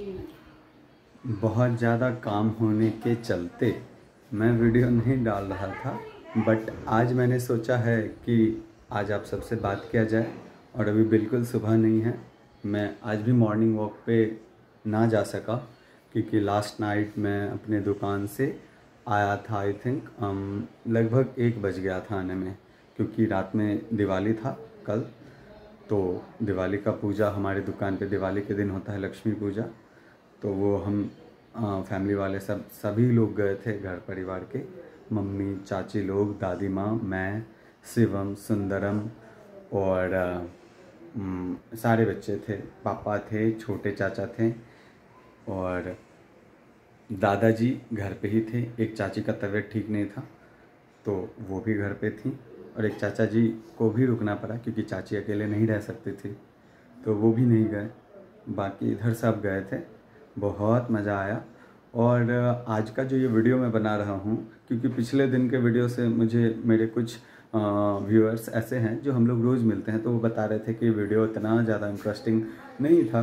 बहुत ज़्यादा काम होने के चलते मैं वीडियो नहीं डाल रहा था, बट आज मैंने सोचा है कि आज आप सबसे बात किया जाए। और अभी बिल्कुल सुबह नहीं है, मैं आज भी मॉर्निंग वॉक पे ना जा सका क्योंकि लास्ट नाइट मैं अपने दुकान से आया था। आई थिंक लगभग 1 बज गया था आने में, क्योंकि रात में दिवाली था कल। तो दिवाली का पूजा हमारी दुकान पे दिवाली के दिन होता है, लक्ष्मी पूजा। तो वो हम फैमिली वाले सभी लोग गए थे, घर परिवार के, मम्मी चाची लोग, दादी माँ, मैं, शिवम, सुंदरम और सारे बच्चे थे। पापा थे, छोटे चाचा थे और दादाजी घर पे ही थे। एक चाची का तबीयत ठीक नहीं था तो वो भी घर पे थी, और एक चाचा जी को भी रुकना पड़ा क्योंकि चाची अकेले नहीं रह सकती थी, तो वो भी नहीं गए। बाकी इधर सब गए थे। बहुत मज़ा आया। और आज का जो ये वीडियो मैं बना रहा हूँ, क्योंकि पिछले दिन के वीडियो से मुझे मेरे कुछ व्यूअर्स ऐसे हैं जो हम लोग रोज़ मिलते हैं, तो वो बता रहे थे कि वीडियो इतना ज़्यादा इंटरेस्टिंग नहीं था।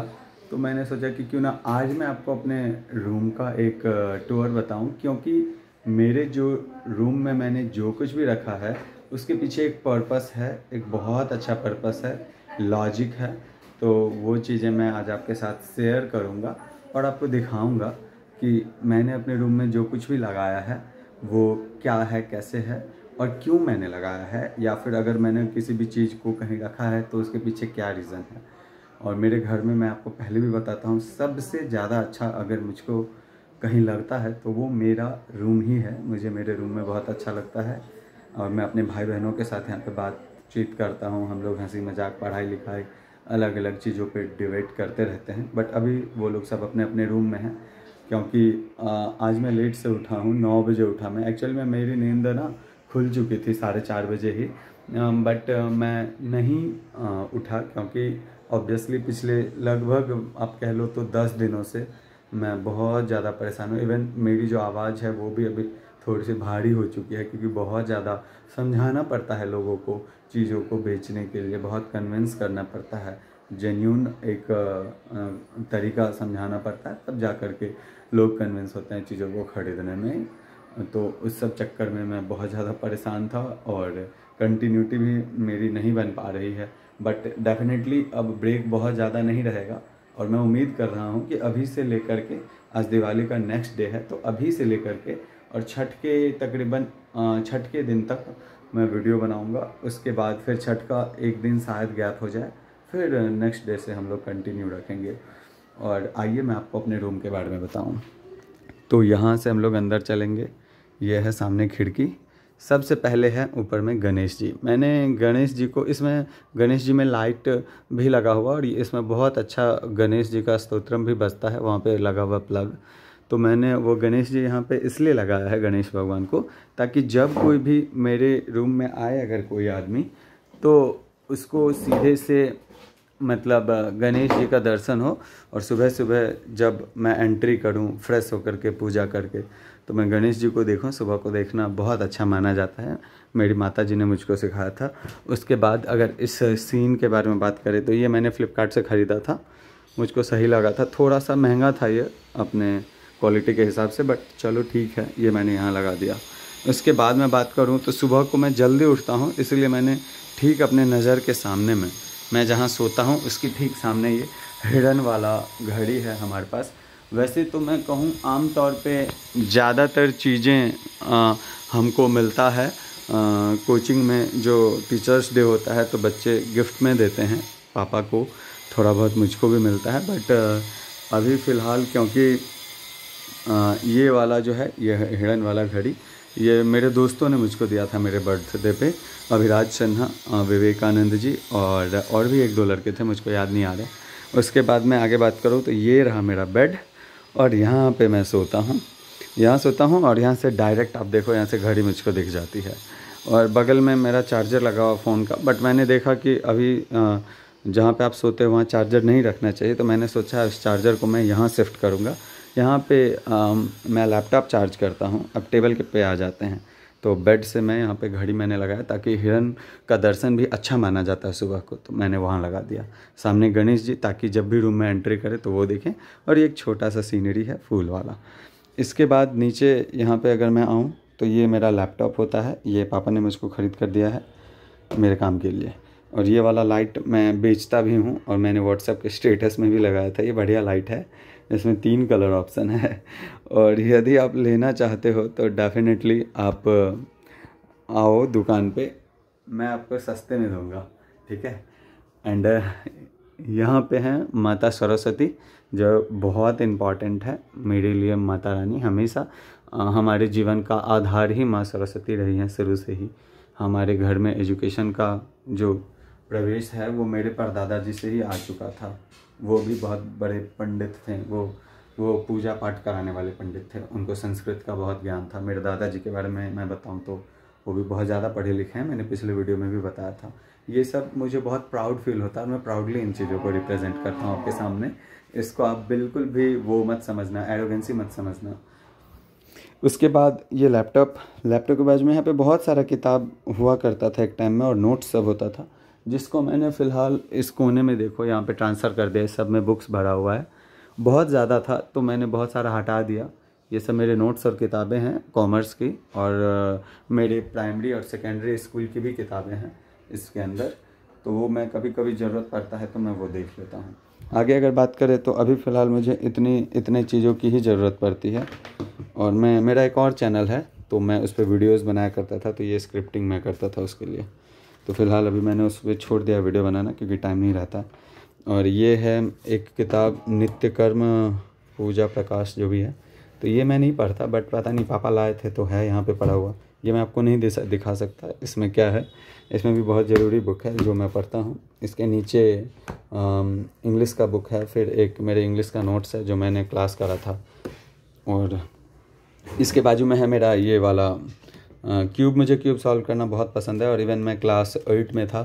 तो मैंने सोचा कि क्यों ना आज मैं आपको अपने रूम का एक टूर बताऊं, क्योंकि मेरे जो रूम में मैंने जो कुछ भी रखा है उसके पीछे एक पर्पस है, एक बहुत अच्छा पर्पस है, लॉजिक है। तो वो चीज़ें मैं आज आपके साथ शेयर करूंगा और आपको दिखाऊंगा कि मैंने अपने रूम में जो कुछ भी लगाया है वो क्या है, कैसे है और क्यों मैंने लगाया है, या फिर अगर मैंने किसी भी चीज़ को कहीं रखा है तो उसके पीछे क्या रीज़न है। और मेरे घर में मैं आपको पहले भी बताता हूँ, सबसे ज़्यादा अच्छा अगर मुझको कहीं लगता है तो वो मेरा रूम ही है। मुझे मेरे रूम में बहुत अच्छा लगता है और मैं अपने भाई बहनों के साथ यहाँ पे बातचीत करता हूँ। हम लोग हंसी मजाक, पढ़ाई लिखाई, अलग अलग चीज़ों पे डिबेट करते रहते हैं। बट अभी वो लोग सब अपने अपने रूम में हैं, क्योंकि आज मैं लेट से उठा हूँ। 9 बजे उठा मैं। एक्चुअली में मेरी नींद ना खुल चुकी थी 4:30 बजे ही, बट मैं नहीं उठा क्योंकि ऑब्वियसली पिछले लगभग आप कह लो तो 10 दिनों से मैं बहुत ज़्यादा परेशान हूँ। इवन मेरी जो आवाज़ है वो भी अभी थोड़ी सी भारी हो चुकी है, क्योंकि बहुत ज़्यादा समझाना पड़ता है लोगों को चीज़ों को बेचने के लिए, बहुत कन्विंस करना पड़ता है, जेन्यून एक तरीका समझाना पड़ता है, तब जा कर के लोग कन्विंस होते हैं चीज़ों को ख़रीदने में। तो उस सब चक्कर में मैं बहुत ज़्यादा परेशान था और कंटिन्यूटी भी मेरी नहीं बन पा रही है। बट डेफिनेटली अब ब्रेक बहुत ज़्यादा नहीं रहेगा और मैं उम्मीद कर रहा हूँ कि अभी से लेकर के, आज दिवाली का नेक्स्ट डे है, तो अभी से लेकर के और छठ के तकरीबन छठ के दिन तक मैं वीडियो बनाऊँगा। उसके बाद फिर छठ का एक दिन शायद गैप हो जाए, फिर नेक्स्ट डे से हम लोग कंटिन्यू रखेंगे। और आइए मैं आपको अपने रूम के बारे में बताऊँ। तो यहाँ से हम लोग अंदर चलेंगे। यह है सामने खिड़की। सबसे पहले है ऊपर में गणेश जी। मैंने गणेश जी को, इसमें गणेश जी में लाइट भी लगा हुआ और इसमें बहुत अच्छा गणेश जी का स्तोत्रम भी बजता है, वहाँ पे लगा हुआ प्लग। तो मैंने वो गणेश जी यहाँ पे इसलिए लगाया है, गणेश भगवान को, ताकि जब कोई भी मेरे रूम में आए अगर कोई आदमी, तो उसको सीधे से मतलब गणेश जी का दर्शन हो। और सुबह सुबह जब मैं एंट्री करूं फ्रेश होकर के, पूजा करके, तो मैं गणेश जी को देखूं। सुबह को देखना बहुत अच्छा माना जाता है, मेरी माता जी ने मुझको सिखाया था। उसके बाद अगर इस सीन के बारे में बात करें तो ये मैंने फ़्लिपकार्ट से ख़रीदा था, मुझको सही लगा था। थोड़ा सा महंगा था ये अपने क्वालिटी के हिसाब से, बट चलो ठीक है, ये मैंने यहाँ लगा दिया। उसके बाद मैं बात करूँ तो सुबह को मैं जल्दी उठता हूँ, इसलिए मैंने ठीक अपने नज़र के सामने में, मैं जहाँ सोता हूँ उसकी ठीक सामने ये हिडन वाला घड़ी है हमारे पास। वैसे तो मैं कहूँ आम तौर पे ज़्यादातर चीज़ें हमको मिलता है कोचिंग में। जो टीचर्स डे होता है तो बच्चे गिफ्ट में देते हैं पापा को, थोड़ा बहुत मुझको भी मिलता है। बट अभी फ़िलहाल क्योंकि ये वाला जो है, ये हिडन वाला घड़ी, ये मेरे दोस्तों ने मुझको दिया था मेरे बर्थडे पे। अभिराज सिन्हा, विवेकानंद जी और भी 1-2 लड़के थे, मुझको याद नहीं आ रहे। उसके बाद मैं आगे बात करूँ तो ये रहा मेरा बेड और यहाँ पे मैं सोता हूँ। यहाँ सोता हूँ और यहाँ से डायरेक्ट आप देखो, यहाँ से घड़ी मुझको दिख जाती है। और बगल में मेरा चार्जर लगा हुआ फ़ोन का, बट मैंने देखा कि अभी जहाँ पे आप सोते हो वहाँ चार्जर नहीं रखना चाहिए, तो मैंने सोचा इस चार्जर को मैं यहाँ शिफ्ट करूँगा। यहाँ पे मैं लैपटॉप चार्ज करता हूँ। अब टेबल के पे आ जाते हैं। तो बेड से मैं यहाँ पे घड़ी मैंने लगाया ताकि हिरन का दर्शन भी अच्छा माना जाता है सुबह को, तो मैंने वहाँ लगा दिया। सामने गणेश जी, ताकि जब भी रूम में एंट्री करें तो वो देखें। और ये एक छोटा सा सीनरी है फूल वाला। इसके बाद नीचे यहाँ पे अगर मैं आऊँ तो ये मेरा लैपटॉप होता है, ये पापा ने मुझको ख़रीद कर दिया है मेरे काम के लिए। और ये वाला लाइट मैं बेचता भी हूँ और मैंने व्हाट्सएप के स्टेटस में भी लगाया था। ये बढ़िया लाइट है, इसमें 3 कलर ऑप्शन है। और यदि आप लेना चाहते हो तो डेफिनेटली आप आओ दुकान पे, मैं आपको सस्ते में दूँगा, ठीक है। एंड यहाँ पे हैं माता सरस्वती, जो बहुत इम्पॉर्टेंट है मेरे लिए। माता रानी हमेशा हमारे जीवन का आधार ही माँ सरस्वती रही हैं शुरू से ही। हमारे घर में एजुकेशन का जो प्रवेश है वो मेरे परदादा जी से ही आ चुका था। वो भी बहुत बड़े पंडित थे, वो पूजा पाठ कराने वाले पंडित थे। उनको संस्कृत का बहुत ज्ञान था। मेरे दादाजी के बारे में मैं बताऊं तो वो भी बहुत ज़्यादा पढ़े लिखे हैं, मैंने पिछले वीडियो में भी बताया था। ये सब मुझे बहुत प्राउड फील होता है और मैं प्राउडली इन चीज़ों को रिप्रेजेंट करता हूँ आपके सामने। इसको आप बिल्कुल भी वो मत समझना, एरोगेंसी मत समझना। उसके बाद ये लैपटॉप के बाजू में यहाँ पे बहुत सारा किताब हुआ करता था एक टाइम में, और नोट्स सब होता था, जिसको मैंने फ़िलहाल इस कोने में देखो यहाँ पे ट्रांसफ़र कर दिया। सब में बुक्स भरा हुआ है, बहुत ज़्यादा था तो मैंने बहुत सारा हटा दिया। ये सब मेरे नोट्स और किताबें हैं कॉमर्स की, और मेरे प्राइमरी और सेकेंडरी स्कूल की भी किताबें हैं इसके अंदर। तो वो मैं कभी कभी ज़रूरत पड़ता है तो मैं वो देख लेता हूँ। आगे अगर बात करें तो अभी फ़िलहाल मुझे इतने चीज़ों की ही ज़रूरत पड़ती है। और मेरा एक और चैनल है तो मैं उस पर वीडियोज़ बनाया करता था, तो ये स्क्रिप्टिंग मैं करता था उसके लिए। तो फ़िलहाल अभी मैंने उस पर छोड़ दिया वीडियो बनाना, क्योंकि टाइम नहीं रहता। और ये है एक किताब नित्य कर्म पूजा प्रकाश जो भी है, तो ये मैं नहीं पढ़ता, बट पता नहीं पापा लाए थे तो है यहाँ पे पढ़ा हुआ। ये मैं आपको नहीं दिखा सकता इसमें क्या है। इसमें भी बहुत ज़रूरी बुक है जो मैं पढ़ता हूँ। इसके नीचे इंग्लिश का बुक है, फिर एक मेरे इंग्लिश का नोट्स है जो मैंने क्लास करा था। और इसके बाजू में है मेरा ये वाला क्यूब। मुझे क्यूब सॉल्व करना बहुत पसंद है, और इवन मैं क्लास 8 में था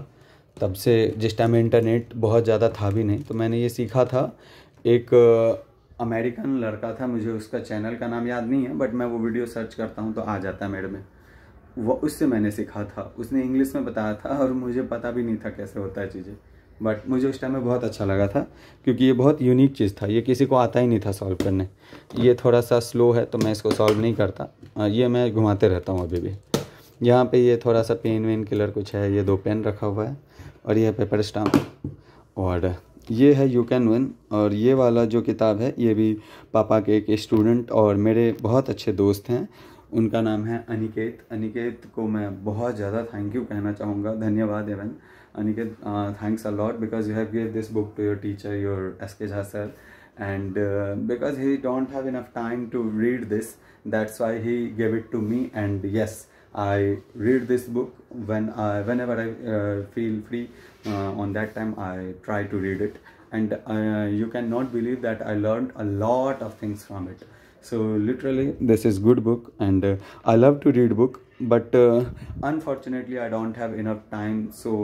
तब से, जिस टाइम में इंटरनेट बहुत ज़्यादा था भी नहीं, तो मैंने ये सीखा था। एक अमेरिकन लड़का था, मुझे उसका चैनल का नाम याद नहीं है, बट मैं वो वीडियो सर्च करता हूँ तो आ जाता है मेरे में। वो उससे मैंने सीखा था, उसने इंग्लिश में बताया था और मुझे पता भी नहीं था कैसे होता है चीज़ें, बट मुझे उस टाइम में बहुत अच्छा लगा था, क्योंकि ये बहुत यूनिक चीज़ था। ये किसी को आता ही नहीं था सॉल्व करने। ये थोड़ा सा स्लो है तो मैं इसको सॉल्व नहीं करता। ये मैं घुमाते रहता हूँ अभी भी। यहाँ पे ये थोड़ा सा पेन वेन किलर कुछ है, ये 2 पेन रखा हुआ है, और ये पेपर स्टाम्प, और ये है यू कैन विन। और ये वाला जो किताब है ये भी पापा के एक स्टूडेंट और मेरे बहुत अच्छे दोस्त हैं, उनका नाम है अनिकेत। अनिकेत को मैं बहुत ज़्यादा थैंक यू कहना चाहूँगा, धन्यवाद Avon Aniket, thanks a lot because you have gave this book to your teacher, your S.K. Jha sir, and because he don't have enough time to read this, that's why he gave it to me. And yes, I read this book whenever I feel free. On that time, I try to read it, and you cannot believe that I learned a lot of things from it. So literally, this is good book, and I love to read book, but unfortunately, I don't have enough time. So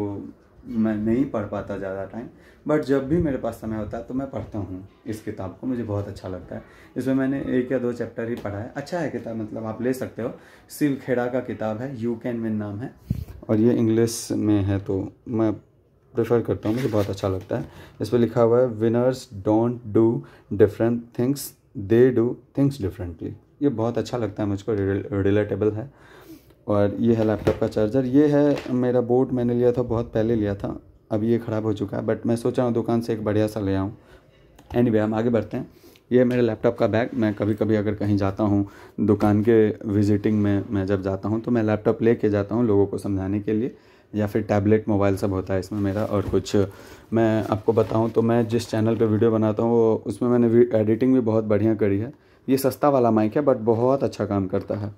मैं नहीं पढ़ पाता ज़्यादा time, but जब भी मेरे पास समय होता है तो मैं पढ़ता हूँ इस किताब को। मुझे बहुत अच्छा लगता है। इसमें मैंने 1 या 2 चैप्टर ही पढ़ा है। अच्छा है किताब, मतलब आप ले सकते हो। शिव खेड़ा का किताब है, यू कैन विन नाम है, और ये इंग्लिश में है तो मैं प्रेफर करता हूँ, मुझे बहुत अच्छा लगता है। इस पर लिखा हुआ है winners don't do different things, they do things differently. ये बहुत अच्छा लगता है मुझको, रिलेटेबल है। और ये है लैपटॉप का चार्जर। ये है मेरा बोर्ड, मैंने लिया था बहुत पहले लिया था, अभी ये ख़राब हो चुका है, बट मैं सोच रहा हूँ दुकान से एक बढ़िया सा ले आऊँ। एनीवे, हम आगे बढ़ते हैं। ये मेरे लैपटॉप का बैग। मैं कभी कभी अगर कहीं जाता हूँ दुकान के विजिटिंग में, मैं जब जाता हूँ तो मैं लैपटॉप लेके जाता हूँ लोगों को समझाने के लिए, या फिर टैबलेट मोबाइल सब होता है इसमें मेरा। और कुछ मैं आपको बताऊँ तो मैं जिस चैनल पे वीडियो बनाता हूँ वो उसमें मैंने एडिटिंग भी बहुत बढ़िया करी है। ये सस्ता वाला माइक है बट बहुत अच्छा काम करता है।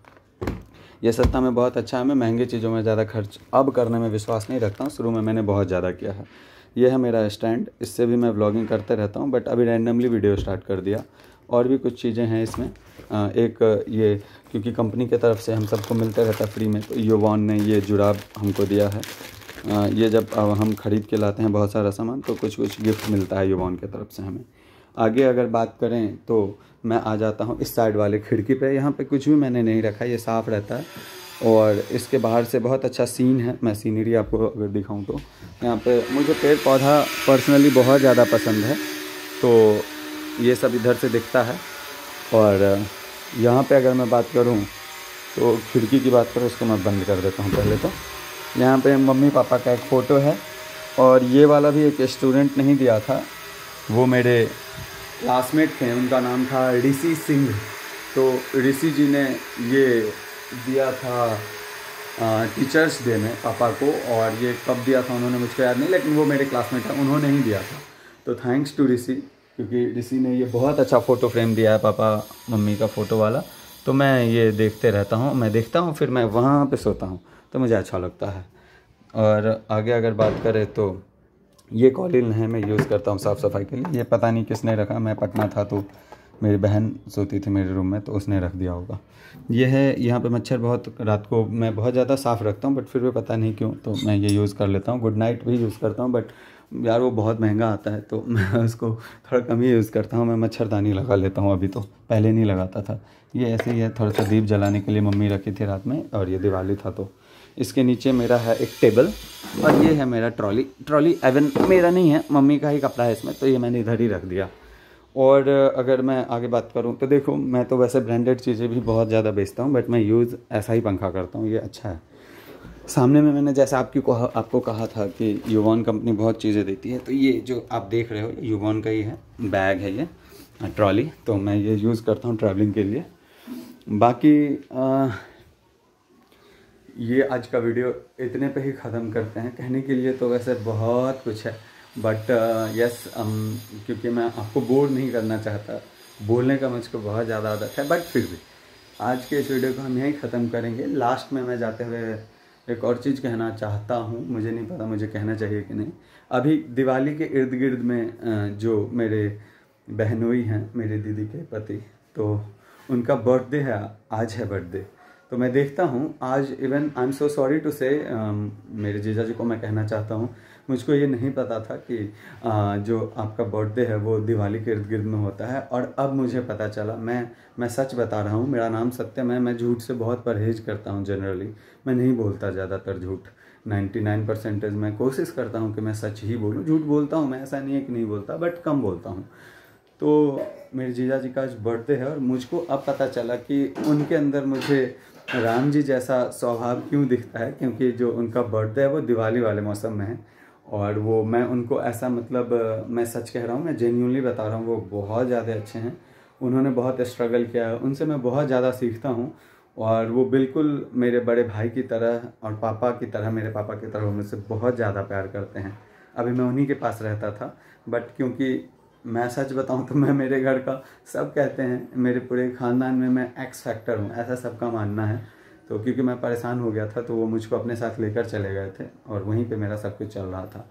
ये सस्ता में बहुत अच्छा है। मैं महंगी चीज़ों में ज़्यादा खर्च अब करने में विश्वास नहीं रखता हूँ, शुरू में मैंने बहुत ज़्यादा किया है। ये है मेरा स्टैंड, इससे भी मैं व्लॉगिंग करते रहता हूँ, बट अभी रैंडमली वीडियो स्टार्ट कर दिया। और भी कुछ चीज़ें हैं इसमें। एक ये क्योंकि कंपनी की तरफ से हम सबको मिलते रहता फ्री में, तो योवान ने ये जुराब हमको दिया है। ये जब हम ख़रीद के लाते हैं बहुत सारा सामान तो कुछ कुछ गिफ्ट मिलता है योवान की तरफ से हमें। आगे अगर बात करें तो मैं आ जाता हूँ इस साइड वाले खिड़की पे। यहाँ पे कुछ भी मैंने नहीं रखा, ये साफ़ रहता है। और इसके बाहर से बहुत अच्छा सीन है। मैं सीनरी आपको अगर दिखाऊं तो यहाँ पे मुझे पेड़ पौधा पर्सनली बहुत ज़्यादा पसंद है, तो ये सब इधर से दिखता है। और यहाँ पे अगर मैं बात करूँ तो खिड़की की बात करूँ, इसको मैं बंद कर देता हूँ पहले तो। यहाँ पे मम्मी पापा का एक फ़ोटो है, और ये वाला भी एक स्टूडेंट नहीं दिया था, वो मेरे क्लासमेट थे, उनका नाम था ऋषि सिंह। तो ऋषि जी ने ये दिया था टीचर्स डे में पापा को, और ये कब दिया था उन्होंने मुझको याद नहीं, लेकिन वो मेरे क्लासमेट है, उन्होंने ही दिया था। तो थैंक्स टू ऋषि, क्योंकि ऋषि ने ये बहुत अच्छा फ़ोटो फ्रेम दिया है पापा मम्मी का फ़ोटो वाला। तो मैं ये देखते रहता हूँ, मैं देखता हूँ, फिर मैं वहाँ पे सोता हूँ, तो मुझे अच्छा लगता है। और आगे अगर बात करें तो ये कॉलिन है, मैं यूज़ करता हूँ साफ़ सफाई के लिए। ये पता नहीं किसने रखा, मैं पटना था तो मेरी बहन सोती थी मेरे रूम में, तो उसने रख दिया होगा। ये है, यहाँ पे मच्छर बहुत, रात को मैं बहुत ज़्यादा साफ़ रखता हूँ, बट फिर भी पता नहीं क्यों तो मैं ये यूज़ कर लेता हूँ। गुड नाइट भी यूज़ करता हूँ, बट यार वो बहुत महंगा आता है, तो मैं उसको थोड़ा कम ही यूज़ करता हूँ। मैं मच्छरदानी लगा लेता हूँ अभी, तो पहले नहीं लगाता था। ये ऐसे ही है, थोड़ा सा दीप जलाने के लिए मम्मी रखी थी रात में, और ये दिवाली था तो। इसके नीचे मेरा है एक टेबल, और ये है मेरा ट्रॉली एवन मेरा नहीं है, मम्मी का ही कपड़ा है इसमें, तो ये मैंने इधर ही रख दिया। और अगर मैं आगे बात करूं तो देखो, मैं तो वैसे ब्रांडेड चीज़ें भी बहुत ज़्यादा बेचता हूं, बट मैं यूज़ ऐसा ही पंखा करता हूं, ये अच्छा है। सामने में मैंने जैसे आपको कहा था कि यूवॉन कंपनी बहुत चीज़ें देती है, तो ये जो आप देख रहे हो यूवॉन का ही है, बैग है ये ट्रॉली, तो मैं ये यूज़ करता हूँ ट्रैवलिंग के लिए। बाकी ये आज का वीडियो इतने पे ही ख़त्म करते हैं। कहने के लिए तो वैसे बहुत कुछ है, बट यस, क्योंकि मैं आपको बोर नहीं करना चाहता, बोलने का मुझको बहुत ज़्यादा आदत है, बट फिर भी आज के इस वीडियो को हम यहीं ख़त्म करेंगे। लास्ट में मैं जाते हुए एक और चीज़ कहना चाहता हूँ, मुझे नहीं पता मुझे कहना चाहिए कि नहीं। अभी दिवाली के इर्द गिर्द में जो मेरे बहनोई हैं, मेरे दीदी के पति, तो उनका बर्थडे है, आज है बर्थडे। तो मैं देखता हूँ आज, even I am so sorry to say, मेरे जीजा जी को मैं कहना चाहता हूँ, मुझको ये नहीं पता था कि जो आपका बर्थडे है वो दिवाली के इर्द गिर्द में होता है, और अब मुझे पता चला। मैं सच बता रहा हूँ, मेरा नाम सत्यम है, मैं झूठ से बहुत परहेज करता हूँ जनरली, मैं नहीं बोलता ज़्यादातर झूठ। 99% मैं कोशिश करता हूँ कि मैं सच ही बोलूँ, झूठ बोलता हूँ मैं, ऐसा नहीं है कि नहीं बोलता, बट कम बोलता हूँ। तो मेरे जीजा जी का आज बर्थडे है, और मुझको अब पता चला कि उनके अंदर मुझे राम जी जैसा स्वभाव क्यों दिखता है, क्योंकि जो उनका बर्थडे है वो दिवाली वाले मौसम में है। और वो, मैं उनको ऐसा, मतलब मैं सच कह रहा हूँ, मैं जेन्युइनली बता रहा हूँ, वो बहुत ज़्यादा अच्छे हैं। उन्होंने बहुत स्ट्रगल किया है, उनसे मैं बहुत ज़्यादा सीखता हूँ, और वो बिल्कुल मेरे बड़े भाई की तरह और पापा की तरह, मेरे पापा की तरह मुझसे बहुत ज़्यादा प्यार करते हैं। अभी मैं उन्हीं के पास रहता था, बट क्योंकि मैं सच बताऊं तो मैं, मेरे घर का सब कहते हैं, मेरे पूरे ख़ानदान में मैं एक्स फैक्टर हूँ, ऐसा सबका मानना है। तो क्योंकि मैं परेशान हो गया था, तो वो मुझको अपने साथ लेकर चले गए थे, और वहीं पे मेरा सब कुछ चल रहा था।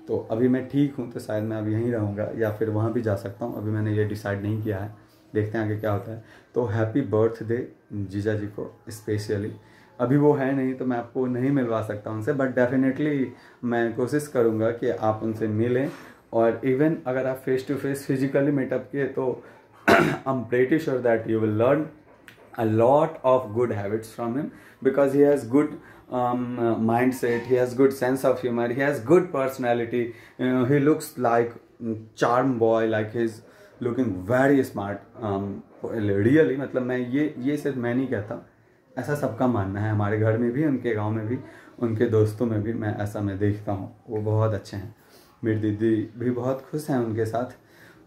तो अभी मैं ठीक हूँ, तो शायद मैं अब यहीं रहूँगा, या फिर वहाँ भी जा सकता हूँ, अभी मैंने ये डिसाइड नहीं किया है, देखते हैं आगे क्या होता है। तो हैप्पी बर्थडे जीजा जी को स्पेशली। अभी वो है नहीं, तो मैं आपको नहीं मिलवा सकता उनसे, बट डेफिनेटली मैं कोशिश करूँगा कि आप उनसे मिलें। और इवन अगर आप face to face physically meetup किए, तो I am pretty sure that you will learn a lot of good habits from him, because he has good mindset, he has good sense of humor, he has good personality. He looks like charm boy, like he's looking very smart. Really, मतलब मैं ये सिर्फ मैं नहीं कहता, ऐसा सबका मानना है, हमारे घर में भी, उनके गांव में भी, उनके दोस्तों में भी, मैं ऐसा मैं देखता हूँ, वो बहुत अच्छे हैं। मेरी दीदी भी बहुत खुश हैं उनके साथ,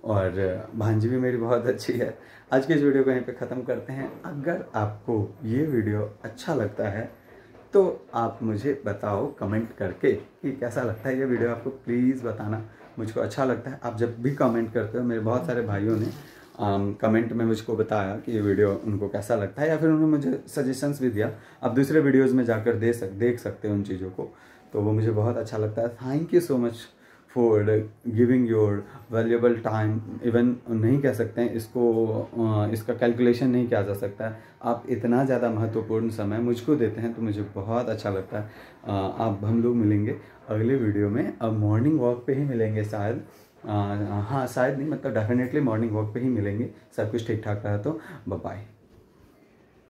और भांजी भी मेरी बहुत अच्छी है। आज के इस वीडियो को यहीं पे ख़त्म करते हैं। अगर आपको ये वीडियो अच्छा लगता है तो आप मुझे बताओ कमेंट करके कि कैसा लगता है ये वीडियो, आपको प्लीज़ बताना, मुझको अच्छा लगता है। आप जब भी कमेंट करते हो, मेरे बहुत सारे भाइयों ने कमेंट में मुझको बताया कि ये वीडियो उनको कैसा लगता है, या फिर उन्होंने मुझे सजेशंस भी दिया, आप दूसरे वीडियोज़ में जाकर देख सकते हो उन चीज़ों को, तो वो मुझे बहुत अच्छा लगता है। Thank you so much for giving your valuable time. Even नहीं कह सकते हैं इसको, इसका कैलकुलेशन नहीं किया जा सकता है। आप इतना ज़्यादा महत्वपूर्ण समय मुझको देते हैं, तो मुझे बहुत अच्छा लगता है। आप, हम लोग मिलेंगे अगले वीडियो में, अब मॉर्निंग वॉक पे ही मिलेंगे शायद, हाँ शायद नहीं, मतलब डेफिनेटली मॉर्निंग वॉक पे ही मिलेंगे, सब कुछ ठीक ठाक रहा तो। Bye bye.